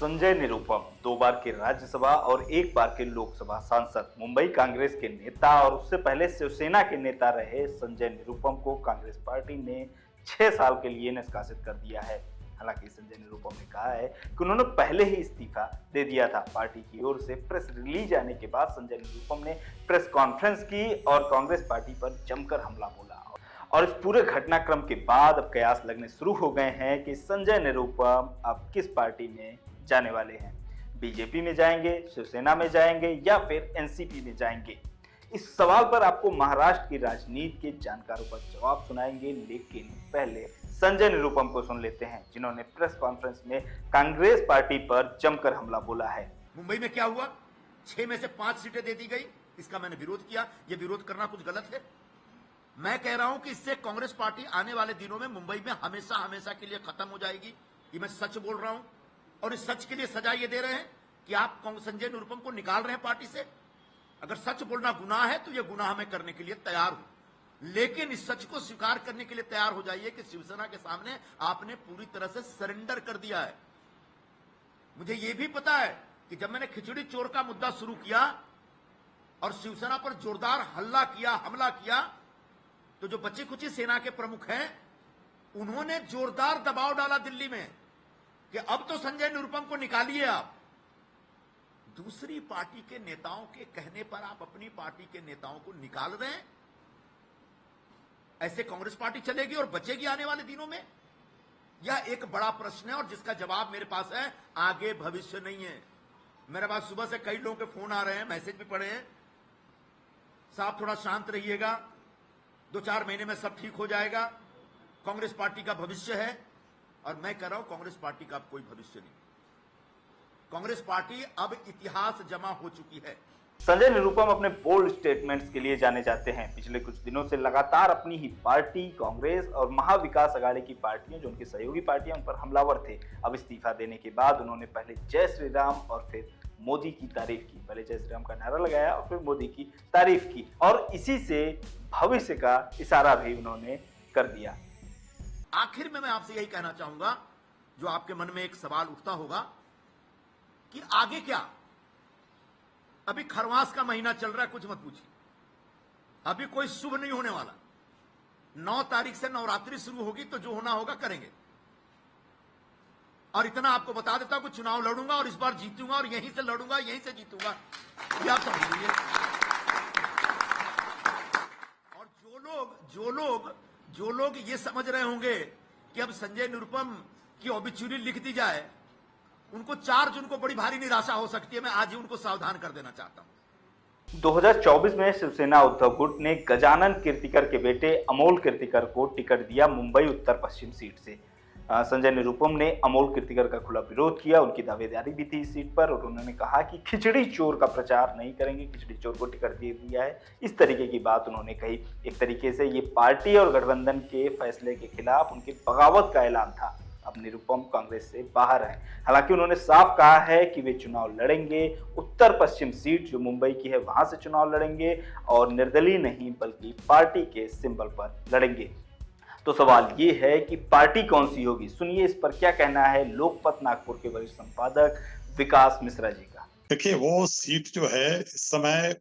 संजय निरुपम 2 बार के राज्यसभा और 1 बार के लोकसभा सांसद, मुंबई कांग्रेस के नेता और उससे पहले शिवसेना के नेता रहे संजय निरुपम को कांग्रेस पार्टी ने 6 साल के लिए निष्कासित कर दिया है। हालांकि संजय निरुपम ने कहा है कि उन्होंने पहले ही इस्तीफा दे दिया था। पार्टी की ओर से प्रेस रिलीज आने के बाद संजय निरुपम ने प्रेस कॉन्फ्रेंस की और कांग्रेस पार्टी पर जमकर हमला बोला। और इस पूरे घटनाक्रम के बाद अब कयास लगने शुरू हो गए हैं कि संजय निरुपम अब किस पार्टी में जाने वाले हैं। बीजेपी में जाएंगे, शिवसेना में जाएंगे या फिर एनसीपी में जाएंगे। इस सवाल पर आपको महाराष्ट्र की राजनीति के जानकारों का जवाब सुनाएंगे, लेकिन पहले संजय निरुपम को सुन लेते हैं, जिन्होंने प्रेस कॉन्फ्रेंस में कांग्रेस पार्टी पर जमकर हमला बोला है। मुंबई में क्या हुआ? 6 में से 5 सीटें दे दी गई। इसका मैंने विरोध किया। यह विरोध करना कुछ गलत है? मैं कह रहा हूं कि इससे कांग्रेस पार्टी आने वाले दिनों में मुंबई में हमेशा हमेशा के लिए खत्म हो जाएगी। ये मैं सच बोल रहा हूं और इस सच के लिए सजा ये दे रहे हैं कि आप संजय निरुपम को निकाल रहे हैं पार्टी से। अगर सच बोलना गुनाह है तो यह गुनाह मैं करने के लिए तैयार हूं, लेकिन इस सच को स्वीकार करने के लिए तैयार हो जाइए कि शिवसेना के सामने आपने पूरी तरह से सरेंडर कर दिया है। मुझे यह भी पता है कि जब मैंने खिचड़ी चोर का मुद्दा शुरू किया और शिवसेना पर जोरदार हमला किया तो जो बची कुची सेना के प्रमुख हैं उन्होंने जोरदार दबाव डाला दिल्ली में कि अब तो संजय निरुपम को निकालिए। आप दूसरी पार्टी के नेताओं के कहने पर आप अपनी पार्टी के नेताओं को निकाल रहे हैं। ऐसे कांग्रेस पार्टी चलेगी और बचेगी आने वाले दिनों में? यह एक बड़ा प्रश्न है और जिसका जवाब मेरे पास है। आगे भविष्य नहीं है। मेरे पास सुबह से कई लोगों के फोन आ रहे हैं, मैसेज भी पड़े हैं, साहब थोड़ा शांत रहिएगा, 2-4 महीने में सब ठीक हो जाएगा, कांग्रेस पार्टी का भविष्य है। और मैं कह रहा हूं कांग्रेस पार्टी का अब कोई भविष्य नहीं। कांग्रेस पार्टी अब इतिहास जमा हो चुकी है। संजय निरुपम अपने बोल्ड स्टेटमेंट्स के लिए जाने जाते हैं। पिछले कुछ दिनों से लगातार अपनी ही पार्टी कांग्रेस और महाविकास अघाड़ी की पार्टियां, जो उनकी सहयोगी पार्टियां, उन पर हमलावर थे। अब इस्तीफा देने के बाद उन्होंने पहले जय श्री राम और फिर मोदी की तारीफ की। पहले जय श्री राम का नारा लगाया और फिर मोदी की तारीफ की और इसी से भविष्य का इशारा भी उन्होंने कर दिया। आखिर में मैं आपसे यही कहना चाहूंगा, जो आपके मन में एक सवाल उठता होगा कि आगे क्या? अभी खरवास का महीना चल रहा है, कुछ मत पूछिए। अभी कोई शुभ नहीं होने वाला। 9 तारीख से नवरात्रि शुरू होगी तो जो होना होगा करेंगे। और इतना आपको बता देता हूं कि चुनाव लड़ूंगा और इस बार जीतूंगा और यहीं से लड़ूंगा, यहीं से जीतूंगा। ये आप समझ लीजिए। और जो लोग ये समझ रहे होंगे कि अब संजय निरुपम की ओबिचुरी लिख दी जाए, उनको 4 जून को बड़ी भारी निराशा हो सकती है। मैं आज ही उनको सावधान कर देना चाहता हूं। 2024 में शिवसेना उद्धव गुट ने गजानन कीर्तिकर के बेटे अमोल कीर्तिकर को टिकट दिया मुंबई उत्तर पश्चिम सीट से। संजय निरुपम ने अमोल कीर्तिकर का खुला विरोध किया। उनकी दावेदारी भी थी इस सीट पर और उन्होंने कहा कि खिचड़ी चोर का प्रचार नहीं करेंगे, खिचड़ी चोर को टिकट दे दिया है, इस तरीके की बात उन्होंने कही। एक तरीके से ये पार्टी और गठबंधन के फैसले के खिलाफ उनकी बगावत का ऐलान था। अब निरुपम कांग्रेस से बाहर हैं। हालांकि उन्होंने साफ कहा है कि वे चुनाव लड़ेंगे, उत्तर पश्चिम सीट जो मुंबई की है वहां से चुनाव लड़ेंगे और निर्दलीय नहीं बल्कि पार्टी के सिंबल पर लड़ेंगे। तो सवाल ये है कि पार्टी कौन सी होगी? सुनिए इस पर क्या कहना है लोकपत नागपुर के वरिष्ठ संपादक विकास मिश्रा जी का। देखिए, वो सीट जो है इस समय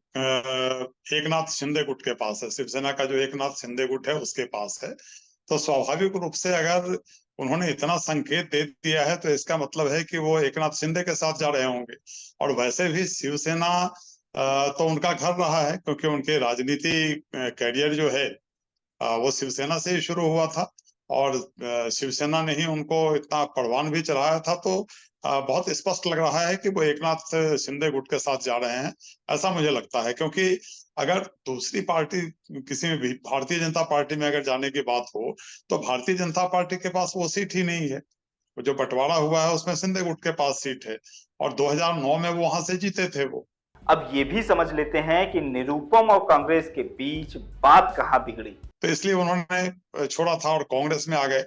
एकनाथ शिंदे गुट के पास है। शिवसेना का जो एकनाथ शिंदे गुट है उसके पास है। तो स्वाभाविक रूप से अगर उन्होंने इतना संकेत दे दिया है तो इसका मतलब है कि वो एकनाथ शिंदे के साथ जा रहे होंगे। और वैसे भी शिवसेना तो उनका घर रहा है, क्योंकि उनके राजनीति कैरियर जो है वो शिवसेना से ही शुरू हुआ था और शिवसेना ने ही उनको इतना परवान भी चढ़ाया था। तो बहुत स्पष्ट लग रहा है कि वो एकनाथ शिंदे गुट के साथ जा रहे हैं, ऐसा मुझे लगता है। क्योंकि अगर दूसरी पार्टी किसी में भी भारतीय जनता पार्टी में अगर जाने की बात हो तो भारतीय जनता पार्टी के पास वो सीट ही नहीं है। जो बंटवारा हुआ है उसमें शिंदे गुट के पास सीट है और 2009 में वो वहां से जीते थे वो। अब ये भी समझ लेते हैं कि निरुपम और कांग्रेस के बीच बात कहां बिगड़ी। तो इसलिए उन्होंने छोड़ा था और कांग्रेस में आ गए।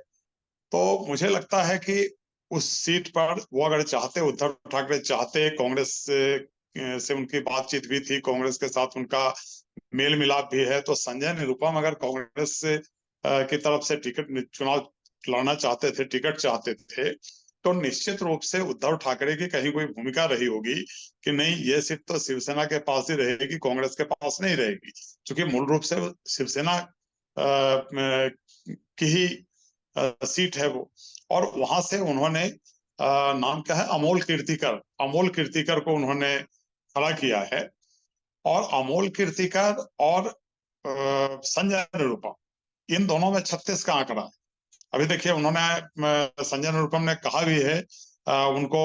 तो मुझे लगता है कि उस सीट पर वो अगर चाहते, उद्धव ठाकरे चाहते, कांग्रेस से उनकी बातचीत भी थी, कांग्रेस के साथ उनका मेल मिलाप भी है, तो संजय निरुपम अगर कांग्रेस से की तरफ से टिकट चुनाव लड़ना चाहते थे, टिकट चाहते थे, तो निश्चित रूप से उद्धव ठाकरे की कहीं कोई भूमिका रही होगी कि नहीं, ये सीट तो शिवसेना के पास ही रहेगी, कांग्रेस के पास नहीं रहेगी, क्योंकि मूल रूप से शिवसेना की ही सीट है वो। और वहां से उन्होंने नाम क्या है, अमोल कीर्तिकर को उन्होंने खड़ा किया है। और अमोल कीर्तिकर और संजय निरुपम, इन दोनों में 36 का आंकड़ा है। अभी देखिए, उन्होंने संजय निरुपम ने कहा भी है, उनको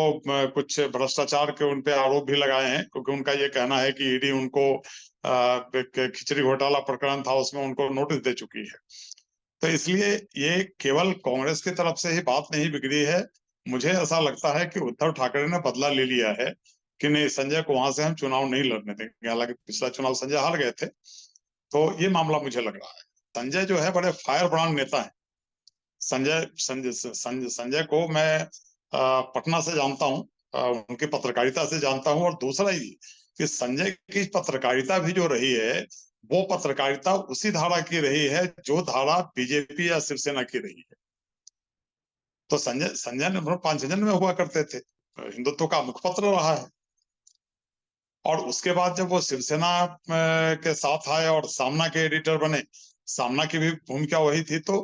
कुछ भ्रष्टाचार के उन पे आरोप भी लगाए हैं, क्योंकि उनका ये कहना है कि ईडी उनको खिचड़ी घोटाला प्रकरण था उसमें उनको नोटिस दे चुकी है। तो इसलिए ये केवल कांग्रेस की तरफ से ही बात नहीं बिगड़ी है। मुझे ऐसा लगता है कि उद्धव ठाकरे ने बदला ले लिया है कि नहीं, संजय को वहां से हम चुनाव नहीं लड़ने देंगे। हालांकि पिछला चुनाव संजय हार गए थे, तो ये मामला मुझे लग रहा है। संजय जो है बड़े फायर ब्रांड नेता है। संजय को मैं पटना से जानता हूँ, उनकी पत्रकारिता से जानता हूँ। और दूसरा ये कि संजय की पत्रकारिता भी जो रही है, वो पत्रकारिता उसी धारा की रही है जो धारा बीजेपी या शिवसेना की रही है। तो संजय ने पांचजन्य में हुआ करते थे, हिंदुत्व का मुखपत्र रहा है। और उसके बाद जब वो शिवसेना के साथ आए और सामना के एडिटर बने, सामना की भी भूमिका वही थी, तो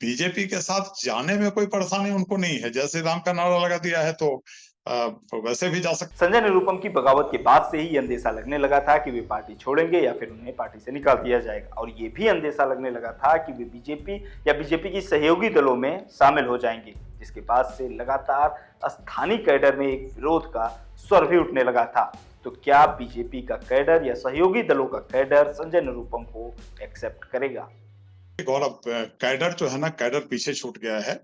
बीजेपी के साथ जाने में कोई परेशानी उनको नहीं है। जय श्री राम का नारा लगा दिया है तो वैसे भी जा सकते। संजय निरुपम की बगावत के बाद से ही अंदेशा लगने लगा था कि वे पार्टी छोड़ेंगे या फिर उन्हें पार्टी से निकाल दिया जाएगा, और ये भी अंदेशा लगने लगा था कि वे बीजेपी या बीजेपी की सहयोगी दलों में शामिल हो जाएंगे, जिसके बाद से लगातार स्थानीय कैडर में एक विरोध का स्वर भी उठने लगा था। तो क्या बीजेपी का कैडर या सहयोगी दलों का कैडर संजय निरुपम को एक्सेप्ट करेगा? गौरव, कैडर जो है ना, कैडर पीछे छूट गया है।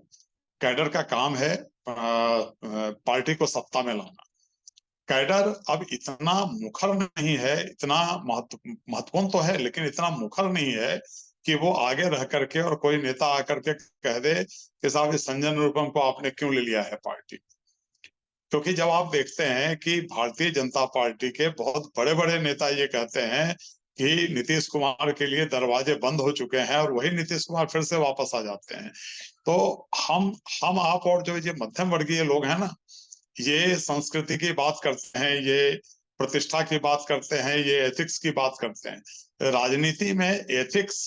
कैडर का काम है पार्टी को सत्ता में लाना। कैडर अब इतना मुखर नहीं है, इतना महत्वपूर्ण तो है, लेकिन इतना मुखर नहीं है कि वो आगे रह करके और कोई नेता आकर के कह दे कि साहब इस संजय निरुपम को आपने क्यों ले लिया है पार्टी। क्योंकि जब आप देखते हैं कि भारतीय जनता पार्टी के बहुत बड़े बड़े नेता ये कहते हैं कि नीतीश कुमार के लिए दरवाजे बंद हो चुके हैं और वही नीतीश कुमार फिर से वापस आ जाते हैं, तो हम आप और जो ये मध्यम वर्गीय लोग हैं ना, ये संस्कृति की बात करते हैं, ये प्रतिष्ठा की बात करते हैं, ये एथिक्स की बात करते हैं। राजनीति में एथिक्स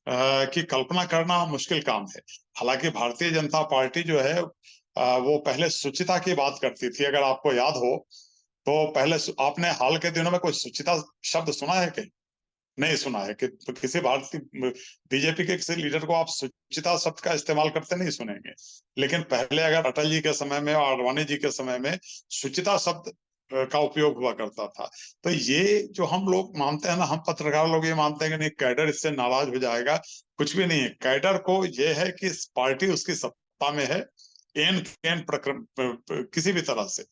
की कल्पना करना मुश्किल काम है। हालांकि भारतीय जनता पार्टी जो है वो पहले शुचिता की बात करती थी। अगर आपको याद हो तो पहले आपने हाल के दिनों में कोई शुचिता शब्द सुना है कि नहीं सुना है? कि किसी भारतीय बीजेपी के किसी लीडर को आप शुचिता शब्द का इस्तेमाल करते नहीं सुनेंगे। लेकिन पहले अगर अटल जी के समय में और आडवाणी जी के समय में शुचिता शब्द का उपयोग हुआ करता था। तो ये जो हम लोग मानते हैं ना, हम पत्रकार लोग ये मानते हैं कि नहीं, कैडर इससे नाराज हो जाएगा, कुछ भी नहीं है। कैडर को ये है कि पार्टी उसकी सत्ता में है, एन प्रक्रम किसी भी तरह से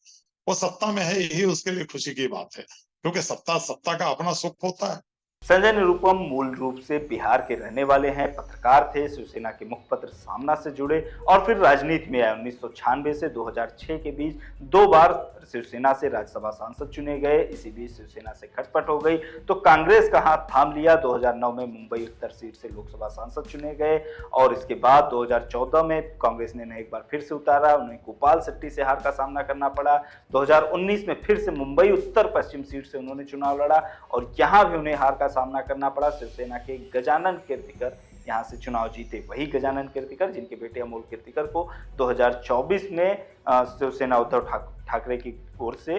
वो सत्ता में है, यही उसके लिए खुशी की बात है, क्योंकि सत्ता का अपना सुख होता है। संजय निरुपम मूल रूप से बिहार के रहने वाले हैं, पत्रकार थे, शिवसेना के मुखपत्र सामना से जुड़े और फिर राजनीति में आए। 1996 से 2006 के बीच 2 बार शिवसेना से राज्यसभा सांसद चुने गए। इसी बीच शिवसेना से खटपट हो गई तो कांग्रेस का हाथ थाम लिया। 2009 में मुंबई उत्तर सीट से लोकसभा सांसद चुने गए और इसके बाद 2014 में कांग्रेस ने एक बार फिर से उतारा, उन्हें गोपाल शेट्टी से हार का सामना करना पड़ा। 2019 में फिर से मुंबई उत्तर पश्चिम सीट से उन्होंने चुनाव लड़ा और यहां भी उन्हें हार का सामना करना पड़ा। शिवसेना के गजानन कीर्तिकर यहां से चुनाव जीते, वही गजानन कीर्तिकर जिनके बेटे अमोल कीर्तिकर को 2024 में शिवसेना उद्धव ठाकरे की ओर से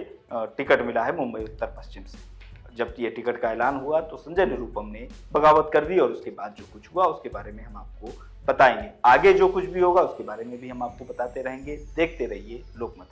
टिकट मिला है मुंबई उत्तर पश्चिम से। जब ये टिकट का ऐलान हुआ तो संजय निरुपम ने बगावत कर दी और उसके बाद जो कुछ हुआ उसके बारे में हम आपको बताएंगे। आगे जो कुछ भी होगा उसके बारे में भी हम आपको बताते रहेंगे। देखते रहिए लोकमत।